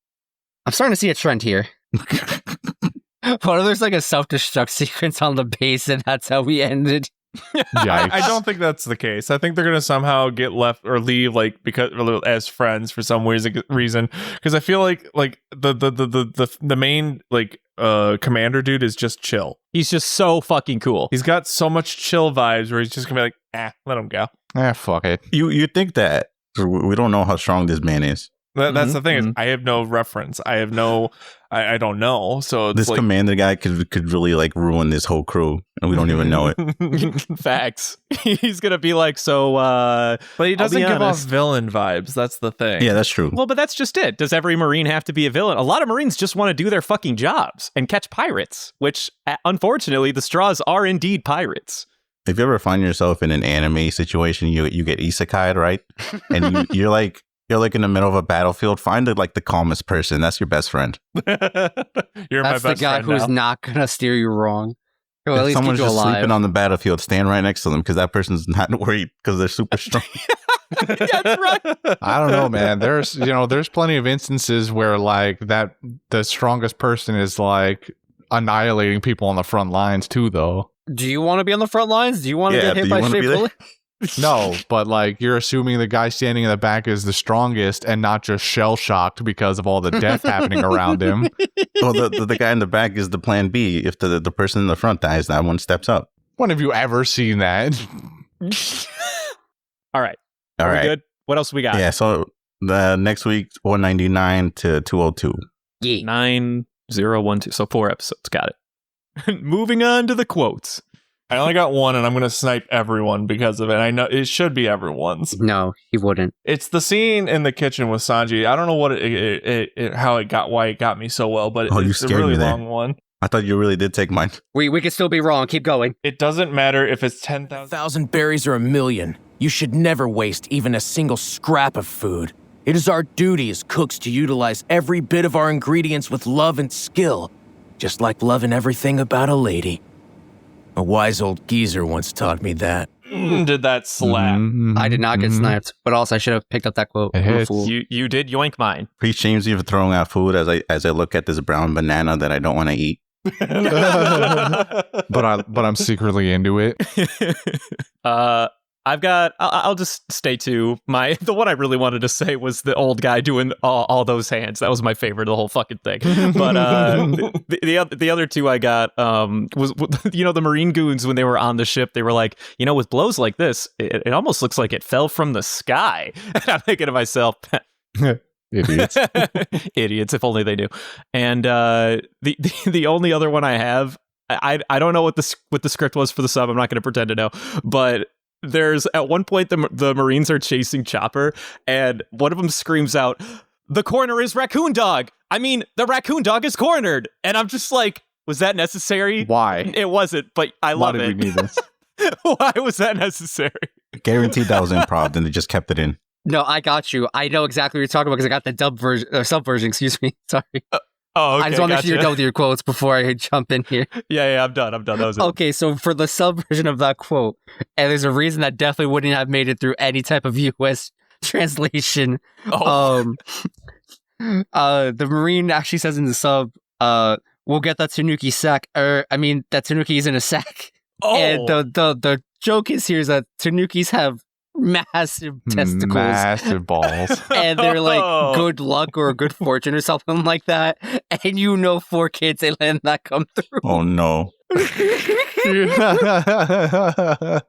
Speaker 2: I'm starting to see a trend here. What if there's like a self-destruct sequence on the base and that's how we ended?
Speaker 3: I don't think that's the case. I think they're gonna somehow get left or leave because as friends for some reason. Because I feel like the main commander dude is just chill.
Speaker 1: He's just so fucking cool.
Speaker 3: He's got so much chill vibes where he's just gonna be like, let him go.
Speaker 4: Fuck it.
Speaker 7: You think that we don't know how strong this man is.
Speaker 3: That's the thing is I have no reference. I have no. I don't know. So
Speaker 7: this commander guy could really ruin this whole crew, and we don't even know it.
Speaker 1: Facts. He's gonna be like, so.
Speaker 3: But he doesn't give off villain vibes. That's the thing.
Speaker 7: Yeah, that's true.
Speaker 1: Well, but that's just it. Does every Marine have to be a villain? A lot of Marines just want to do their fucking jobs and catch pirates, which unfortunately the Straws are indeed pirates.
Speaker 7: If you ever find yourself in an anime situation, you get isekai'd, right? And you're like in the middle of a battlefield. Find the calmest person. That's your best friend.
Speaker 3: You're my best
Speaker 2: the guy
Speaker 3: friend
Speaker 2: who's
Speaker 3: now.
Speaker 2: Not gonna steer you wrong. Or at
Speaker 7: if
Speaker 2: least
Speaker 7: someone's
Speaker 2: keep you
Speaker 7: just
Speaker 2: alive.
Speaker 7: sleeping on the battlefield, stand right next to them because that person's not worried because they're super strong.
Speaker 1: That's right.
Speaker 4: I don't know, man. There's plenty of instances where the strongest person is annihilating people on the front lines too, though.
Speaker 2: Do you want to be on the front lines? Do you want to get hit by straight bullet?
Speaker 4: No, but you're assuming the guy standing in the back is the strongest and not just shell shocked because of all the death happening around him.
Speaker 7: Well, the guy in the back is the plan B. If the person in the front dies, that one steps up.
Speaker 4: When have you ever seen that?
Speaker 1: All right.
Speaker 7: All
Speaker 1: Are we
Speaker 7: right.
Speaker 1: good? What else we got?
Speaker 7: Yeah. So the next week, 199 to 202.
Speaker 2: Yeah.
Speaker 1: 9012. So 4 episodes. Got it. Moving on to the quotes.
Speaker 3: I only got one, and I'm going to snipe everyone because of it. I know it should be everyone's.
Speaker 2: No, he wouldn't.
Speaker 3: It's the scene in the kitchen with Sanji. I don't know what why it got me so well, but it's a really long one.
Speaker 7: I thought you really did take mine.
Speaker 2: We could still be wrong. Keep going.
Speaker 3: It doesn't matter if it's 10,000.
Speaker 6: 1,000 berries or 1,000,000. You should never waste even a single scrap of food. It is our duty as cooks to utilize every bit of our ingredients with love and skill, just like loving everything about a lady. A wise old geezer once taught me that.
Speaker 3: Did that slap?
Speaker 2: I did not get sniped, but also I should have picked up that quote.
Speaker 1: You did yoink mine.
Speaker 7: Pretty shamesy for throwing out food as I look at this brown banana that I don't want to eat.
Speaker 4: but I'm secretly into it.
Speaker 1: I'll just stay to the one I really wanted to say was the old guy doing all those hands. That was my favorite of the whole fucking thing. But the other two I got was the Marine goons when they were on the ship. They were like, with blows like this, it almost looks like it fell from the sky. And I'm thinking to myself,
Speaker 4: idiots,
Speaker 1: idiots. If only they knew. And the only other one I have, I don't know what the script was for the sub. I'm not going to pretend to know, but. There's at one point the Marines are chasing Chopper, and one of them screams out, "The corner is Raccoon Dog! I mean, the Raccoon Dog is cornered!" And I'm just like, was that necessary?
Speaker 4: Why?
Speaker 1: It wasn't, but I love it.
Speaker 4: Why did we need this?
Speaker 1: Why was that necessary?
Speaker 7: Guaranteed that was improv, and they just kept it in.
Speaker 2: No, I got you. I know exactly what you're talking about because I got the dub version, sub version. Excuse me. Sorry.
Speaker 1: Okay,
Speaker 2: I just want to make sure you're done with your quotes before I jump in here.
Speaker 1: Yeah, I'm done. That was it.
Speaker 2: Okay, so for the sub version of that quote, and there's a reason that definitely wouldn't have made it through any type of US translation. The Marine actually says in the sub, we'll get that Tanuki sack. That Tanuki is in a sack.
Speaker 1: Oh.
Speaker 2: And the joke is here is that Tanukis have massive testicles,
Speaker 4: massive balls,
Speaker 2: and they're like good luck or good fortune or something like that. And 4 kids they let that come through.
Speaker 7: Oh no!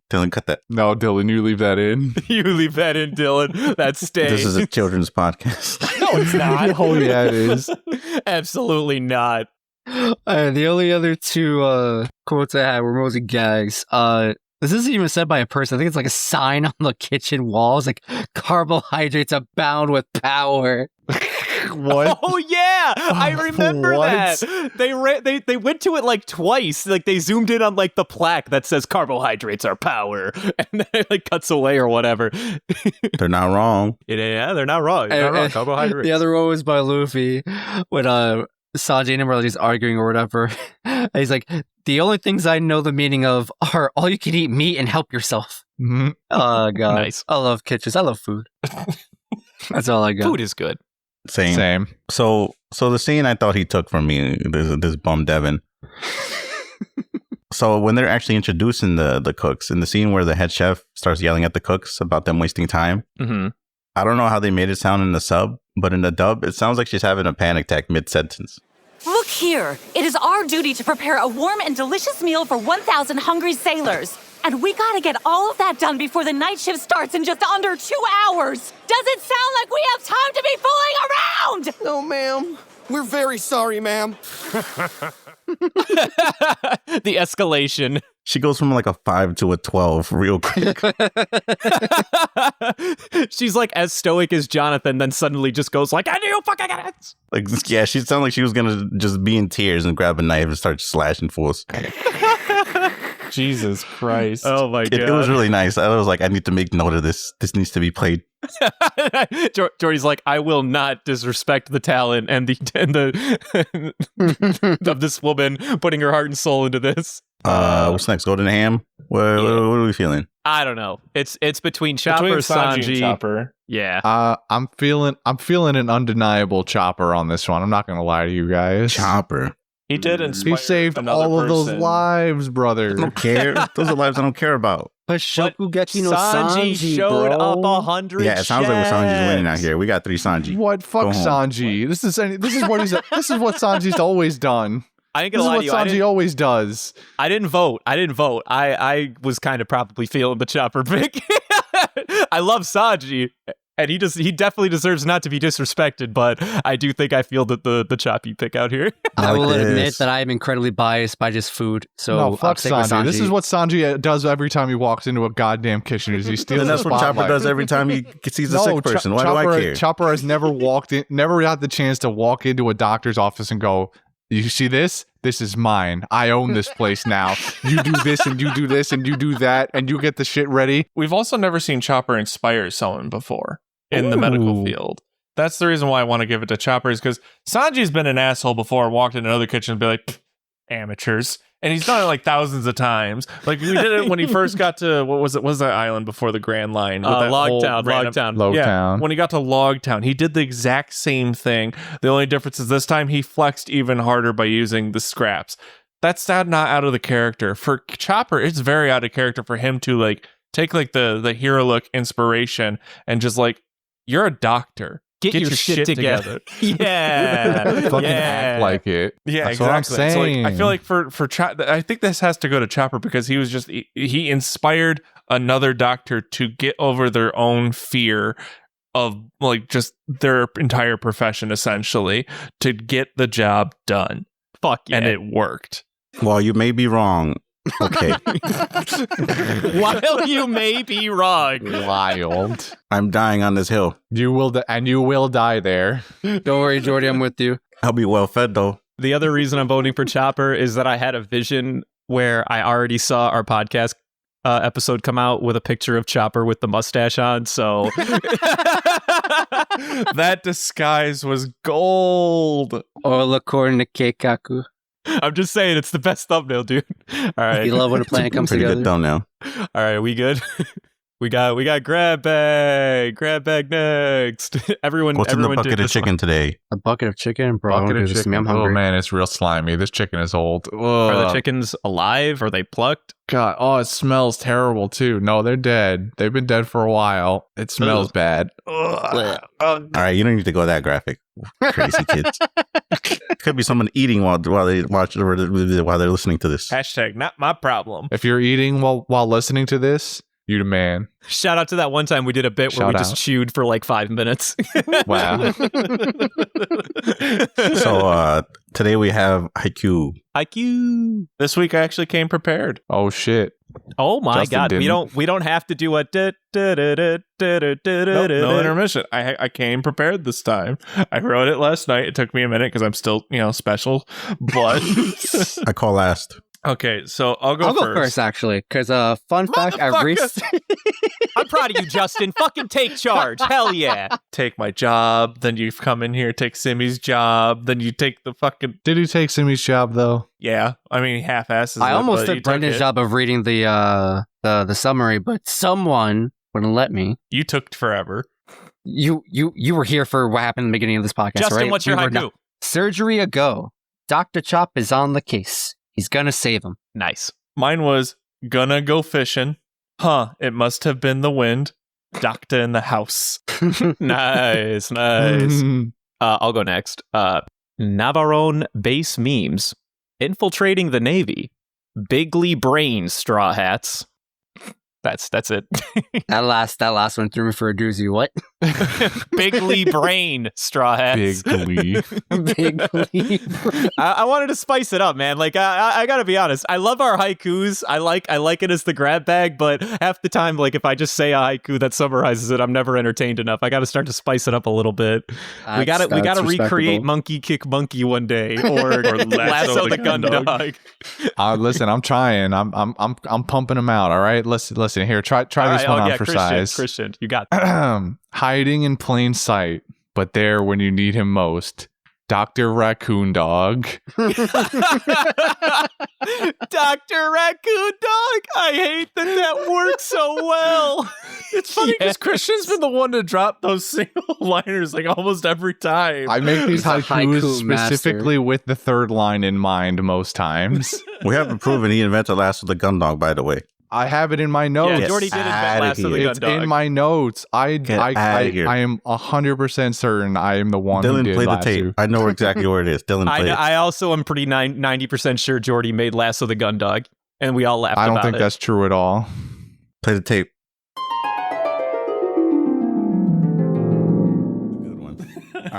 Speaker 7: Dylan, cut that.
Speaker 4: No, Dylan, you leave that in.
Speaker 1: You leave that in, Dylan. That stays.
Speaker 7: This is a children's podcast.
Speaker 1: No, it's not.
Speaker 4: Oh yeah, it is.
Speaker 1: Absolutely not.
Speaker 2: The only other two quotes I had were mostly gags. This isn't even said by a person. I think it's like a sign on the kitchen walls, like carbohydrates abound with power.
Speaker 4: What?
Speaker 1: Oh yeah, I remember
Speaker 4: What?
Speaker 1: that. They went to it like twice. Like they zoomed in on like the plaque that says carbohydrates are power, and then it like cuts away or whatever.
Speaker 7: They're not wrong.
Speaker 1: Yeah, they're not wrong. They're not wrong. Carbohydrates.
Speaker 2: The other one was by Luffy when Sanji and him were just arguing or whatever. And he's like, the only things I know the meaning of are all you can eat meat and help yourself.
Speaker 4: Mm-hmm.
Speaker 2: Oh, God.
Speaker 1: Nice.
Speaker 2: I love kitchens. I love food. That's all I got.
Speaker 1: Food is good.
Speaker 7: Same. So the scene I thought he took from me, this bum Devin. So when they're actually introducing the cooks, in the scene where the head chef starts yelling at the cooks about them wasting time, I don't know how they made it sound in the sub, but in the dub, it sounds like she's having a panic attack mid-sentence.
Speaker 9: Look here. It is our duty to prepare a warm and delicious meal for 1,000 hungry sailors. And we gotta get all of that done before the night shift starts in just under 2 hours. Does it sound like we have time to be fooling around?
Speaker 10: No, ma'am. We're very sorry, ma'am.
Speaker 1: The escalation.
Speaker 7: She goes from like a 5 to a 12 real quick.
Speaker 1: She's like as stoic as Jonathan, then suddenly just goes like, I knew fucking it.
Speaker 7: Like, yeah, she sounded like she was gonna just be in tears and grab a knife and start slashing fools.
Speaker 3: Jesus Christ.
Speaker 1: Oh my God.
Speaker 7: It was really nice. I was like, I need to make note of this. This needs to be played.
Speaker 1: Jordy's like, I will not disrespect the talent and the of this woman putting her heart and soul into this.
Speaker 7: What's next? Golden Ham? What are we feeling?
Speaker 1: I don't know. It's between Chopper, Sanji,
Speaker 3: and Chopper.
Speaker 1: Yeah.
Speaker 4: I'm feeling an undeniable Chopper on this one. I'm not gonna lie to you guys.
Speaker 7: Chopper.
Speaker 3: He did inspire
Speaker 4: He saved
Speaker 3: another
Speaker 4: all of those
Speaker 3: person.
Speaker 4: lives, brother.
Speaker 7: I don't care. Those are lives I don't care about.
Speaker 2: But Shokugeki no
Speaker 1: Sanji
Speaker 2: Sanji
Speaker 1: showed
Speaker 2: bro.
Speaker 1: up 100
Speaker 7: Yeah, it sounds like we're Sanji's winning out
Speaker 1: chests.
Speaker 7: here. We got 3 Sanji.
Speaker 4: What? Fuck
Speaker 7: Go home.
Speaker 4: Sanji. This is what Sanji's always done.
Speaker 1: I ain't
Speaker 4: This
Speaker 1: gonna
Speaker 4: is
Speaker 1: lie
Speaker 4: what
Speaker 1: to you.
Speaker 4: Sanji always does.
Speaker 1: I didn't vote. I was kind of probably feeling the Chopper pick. I love Sanji, And he definitely deserves not to be disrespected, but I do think I feel that the choppy pick out here.
Speaker 2: I will admit that I am incredibly biased by just food. So
Speaker 4: no, fuck Sanji. This is what Sanji does every time he walks into a goddamn kitchen. Is he steals?
Speaker 7: And that's what Chopper does every time he sees a sick person. Why do I care?
Speaker 4: Chopper has never never had the chance to walk into a doctor's office and go, "You see this? This is mine. I own this place now. You do this and you do this and you do that and you get the shit ready."
Speaker 3: We've also never seen Chopper inspire someone before in the medical field. That's the reason why I want to give it to Chopper, is because Sanji's been an asshole before, walked in another kitchen and be like, amateurs. And he's done it like thousands of times. Like we did it when he first got to, what was that island before the Grand Line? Logtown. When he got to Logtown, he did the exact same thing. The only difference is this time he flexed even harder by using the scraps. That's not out of the character. For Chopper, it's very out of character for him to like take like the hero look inspiration and just like, you're a doctor.
Speaker 1: Get your shit together. Yeah.
Speaker 4: Fucking act like it.
Speaker 3: Yeah,
Speaker 4: that's
Speaker 3: exactly.
Speaker 4: what I'm saying.
Speaker 3: So, like, I feel like for I think this has to go to Chopper because he was just he inspired another doctor to get over their own fear of like just their entire profession essentially to get the job done.
Speaker 1: Fuck yeah.
Speaker 3: And it worked.
Speaker 7: Well, you may be wrong. Okay.
Speaker 1: While you may be wrong.
Speaker 4: Wild.
Speaker 7: I'm dying on this hill.
Speaker 4: You will die there.
Speaker 2: Don't worry, Jordy, I'm with you.
Speaker 7: I'll be well fed though.
Speaker 1: The other reason I'm voting for Chopper is that I had a vision where I already saw our podcast episode come out with a picture of Chopper with the mustache on, so
Speaker 3: that disguise was gold.
Speaker 2: Ola corn keikaku.
Speaker 1: I'm just saying, it's the best thumbnail, dude. All right.
Speaker 2: You love when a plan comes
Speaker 7: Pretty
Speaker 2: together.
Speaker 7: good thumbnail.
Speaker 1: All right, we good? we got grab bag next. everyone.
Speaker 7: What's in the bucket of chicken today?
Speaker 2: A bucket of chicken, bro.
Speaker 4: Bucket of chicken.
Speaker 2: I'm hungry.
Speaker 4: Oh man, it's real slimy. This chicken is old. Ugh.
Speaker 1: Are the chickens alive? Are they plucked?
Speaker 4: God, oh, it smells terrible too. No, they're dead. They've been dead for a while. It smells bad.
Speaker 7: All right, you don't need to go that graphic. Crazy kids. Could be someone eating while they watch while they're listening to this.
Speaker 3: Hashtag not my problem.
Speaker 4: If you're eating while listening to this, you the man.
Speaker 1: Shout out to that one time we did a bit where we just chewed for like 5 minutes.
Speaker 4: Wow.
Speaker 7: So today we have IQ.
Speaker 3: This week I actually came prepared.
Speaker 4: Oh shit.
Speaker 1: Oh my
Speaker 4: Justin
Speaker 1: god.
Speaker 4: didn't.
Speaker 1: We don't have to do a
Speaker 3: No intermission. I came prepared this time. I wrote it last night. It took me a minute because I'm still, special. But
Speaker 7: I call last.
Speaker 3: Okay, so I'll go
Speaker 2: first actually, because fun fact,
Speaker 1: I'm proud of you, Justin. Fucking take charge. Hell yeah.
Speaker 3: Take my job, then you come in here, take Simmy's job, then you take the fucking...
Speaker 4: Did he take Simmy's job though?
Speaker 3: Yeah, I mean half-asses.
Speaker 2: I almost took Brendan's job of reading the summary, but someone wouldn't let me.
Speaker 3: You took forever.
Speaker 2: You were here for what happened in the beginning of this podcast,
Speaker 1: Justin,
Speaker 2: right?
Speaker 1: what's your haiku?
Speaker 2: Surgery ago. Dr. Chop is on the case. He's gonna save him.
Speaker 1: Nice.
Speaker 3: Mine was gonna go fishing. Huh, it must have been the wind. Doctor in the house.
Speaker 1: Nice. I'll go next. Navarone base memes. Infiltrating the Navy. Bigly brain straw hats. That's it.
Speaker 2: that last one threw me for a doozy. What?
Speaker 1: Bigly brain straw hats.
Speaker 4: Bigly.
Speaker 1: I wanted to spice it up, man. Like I gotta be honest. I love our haikus. I like it as the grab bag, but half the time, like if I just say a haiku that summarizes it, I'm never entertained enough. I gotta start to spice it up a little bit. We gotta recreate Monkey Kick Monkey one day, or Lasso the Gun Dog.
Speaker 4: Listen, I'm trying. I'm pumping them out. All right, listen. Here, try this one on for size.
Speaker 1: Christian, you got
Speaker 4: hiding in plain sight, but there when you need him most. Dr. Raccoon Dog.
Speaker 1: Dr. Raccoon Dog. I hate that works so well.
Speaker 3: It's funny because Christian's been the one to drop those single liners like almost every time.
Speaker 4: I make these haikus specifically with the third line in mind most times.
Speaker 7: We haven't proven he invented Lasso the Gun Dog, by the way.
Speaker 4: I have it in my notes.
Speaker 1: Yeah, Jordy did invent Lasso the Gun
Speaker 4: It's
Speaker 1: Dog.
Speaker 4: in my notes. I am 100% certain I am the one who did
Speaker 7: played
Speaker 4: Lasso.
Speaker 7: the tape. I know exactly where it is. Dylan played it.
Speaker 1: I also am pretty 90% sure Jordy made Lasso the Gun Dog, and we all laughed about it.
Speaker 4: I don't think that's true at all.
Speaker 7: Play the tape.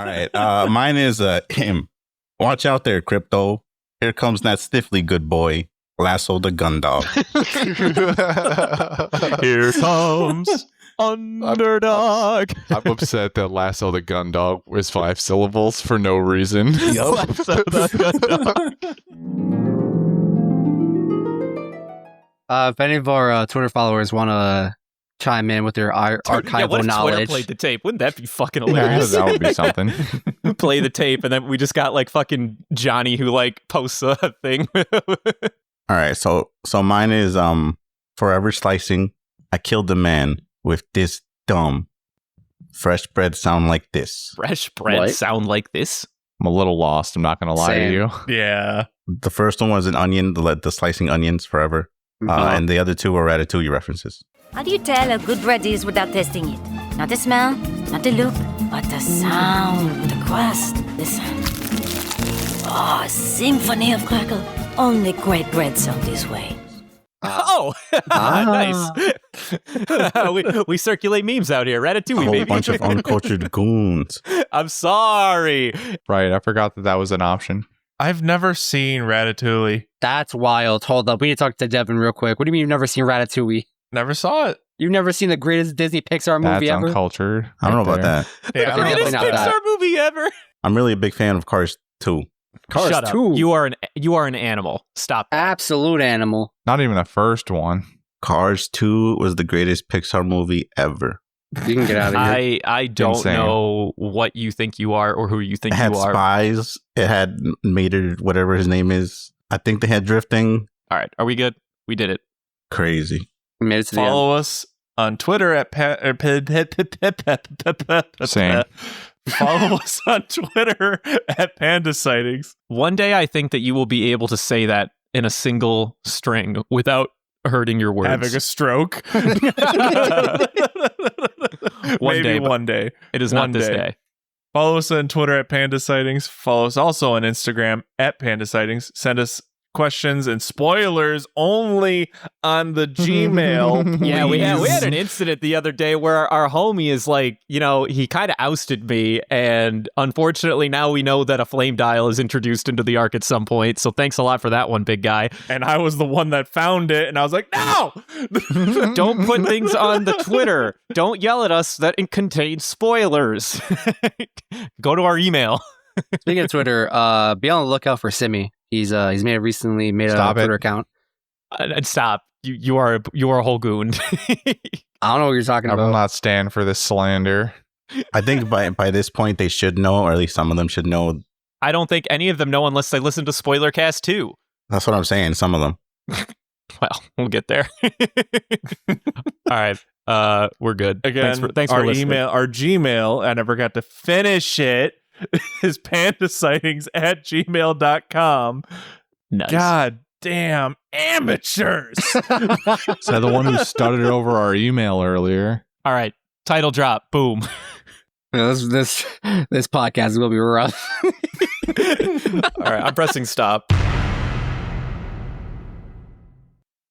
Speaker 7: All right. Mine is him. Watch out there, Crypto. Here comes that stiffly good boy. Lasso the gun dog.
Speaker 1: Here comes Underdog.
Speaker 4: I'm upset that Lasso the gun dog was 5 syllables for no reason.
Speaker 1: Lasso the gun dog.
Speaker 2: If any of our Twitter followers want to chime in with their archival
Speaker 1: what if
Speaker 2: knowledge.
Speaker 1: Twitter played the tape? Wouldn't that be fucking hilarious?
Speaker 4: That would be something.
Speaker 1: Play the tape, and then we just got like fucking Johnny who like posts a thing.
Speaker 7: All right, so mine is forever slicing. I killed the man with this dumb fresh bread sound like this.
Speaker 1: Fresh bread sound like this?
Speaker 4: I'm a little lost. I'm not going to lie to you.
Speaker 1: Yeah.
Speaker 7: The first one was an onion, the slicing onions forever. And the other two were Ratatouille references.
Speaker 11: How do you tell a good bread is without tasting it? Not the smell, not the look, but the sound, the crust. Listen. Oh, a symphony of crackle. Only great bread sound this way.
Speaker 1: Nice. we circulate memes out here. Ratatouille,
Speaker 7: A whole
Speaker 1: baby.
Speaker 7: bunch of uncultured goons.
Speaker 1: I'm sorry.
Speaker 4: Right, I forgot that was an option.
Speaker 3: I've never seen Ratatouille.
Speaker 2: That's wild. Hold up. We need to talk to Devin real quick. What do you mean you've never seen Ratatouille?
Speaker 3: Never saw it.
Speaker 2: You've never seen the greatest Disney Pixar movie
Speaker 4: That's
Speaker 2: ever?
Speaker 4: uncultured.
Speaker 7: I don't know about that.
Speaker 3: Yeah, I don't know.
Speaker 1: Greatest
Speaker 2: Definitely not
Speaker 1: Pixar
Speaker 2: that.
Speaker 1: movie ever.
Speaker 7: I'm really a big fan of Cars 2.
Speaker 2: Cars
Speaker 1: Shut up.
Speaker 2: 2.
Speaker 1: You are an animal. Stop.
Speaker 2: Absolute animal.
Speaker 4: Not even the first one.
Speaker 7: Cars 2 was the greatest Pixar movie ever.
Speaker 2: You can get out of here.
Speaker 1: I don't
Speaker 4: Insane.
Speaker 1: know what you think you are or who you think
Speaker 7: It had
Speaker 1: you are.
Speaker 7: spies. It had Mater, whatever his name is. I think they had drifting.
Speaker 1: All right. Are we good? We did it.
Speaker 7: Crazy.
Speaker 2: We made it to the end.
Speaker 3: Follow us on Twitter at
Speaker 4: Same.
Speaker 3: Follow us on Twitter at Panda Sightings.
Speaker 1: One day I think that you will be able to say that in a single string without hurting your words.
Speaker 3: Having a stroke.
Speaker 1: Maybe
Speaker 3: one day.
Speaker 1: It is not this day.
Speaker 3: Follow us on Twitter at Panda Sightings. Follow us also on Instagram at Panda Sightings. Send us questions and spoilers only on the Gmail.
Speaker 1: Yeah, we had
Speaker 3: please.
Speaker 1: an incident the other day where our homie is like, he kind of ousted me, and unfortunately now we know that a flame dial is introduced into the arc at some point. So thanks a lot for that one, big guy.
Speaker 3: And I was the one that found it, and I was like, no!
Speaker 1: Don't put things on the Twitter. Don't yell at us that it contains spoilers. Go to our email.
Speaker 2: Speaking of Twitter, be on the lookout for Simi. He's recently made a Twitter account.
Speaker 1: Stop. You are a whole goon.
Speaker 2: I don't know what you're talking
Speaker 4: I will
Speaker 2: about.
Speaker 4: not stand for this slander.
Speaker 7: I think by this point they should know, or at least some of them should know.
Speaker 1: I don't think any of them know unless they listen to Spoilercast 2.
Speaker 7: That's what I'm saying. Some of them.
Speaker 1: Well, we'll get there. All right. We're good.
Speaker 3: Again,
Speaker 1: thanks for
Speaker 3: our
Speaker 1: listening.
Speaker 3: our Gmail, I never got to finish it, is pandasightings@gmail.com.
Speaker 1: Nice.
Speaker 3: God damn amateurs.
Speaker 4: So the one who stuttered over our email earlier.
Speaker 1: All right. Title drop. Boom.
Speaker 2: Yeah, this podcast is going to be rough.
Speaker 1: All right. I'm pressing stop.